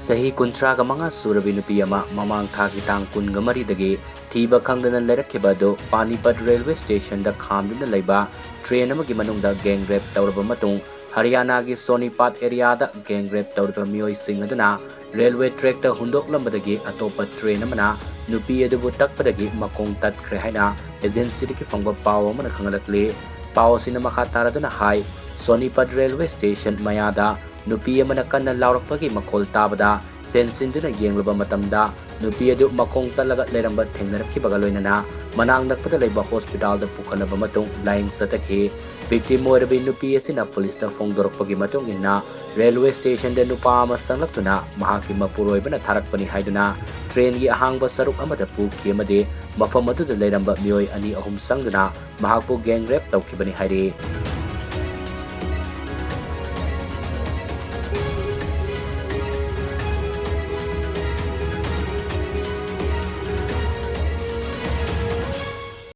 Sahi kuntraga mga surabi nupi ama mamang thagi tang kunga maridagi thiba khangdana leirakhibado Panipat Railway Station da khamduna leiba train amagi manungda gang rape tawraba matung Haryana gi Sonipat area da gang rape tawraba mioi sing aduna railway Trackta Hundoklamba atopa train amana nupi adubu Takpadagi Makhong Tatkhre haina agency diki phangba paw amana khangalakle paw sina makha taraduna hai Sonipat Railway Station mayada nupi amana kanna laurakpagi makhol tabada sensinduna yenglaba matamda nupi adu makhong talaga leramba thengnarakhibaga loinana manang nakpada leiba hospital da pukhanaba matung lying satakhi victim moirabi nupi asina police da phongdorakpagi matung inna railway station da nupa ama sanglaktuna mahaki mapuroibana tharakpani haiduna train gi ahangba saruk amada pukhi amade mafam adu da leramba mioi ani ahum sangduna mahakpu gang rape tawkhibani hairi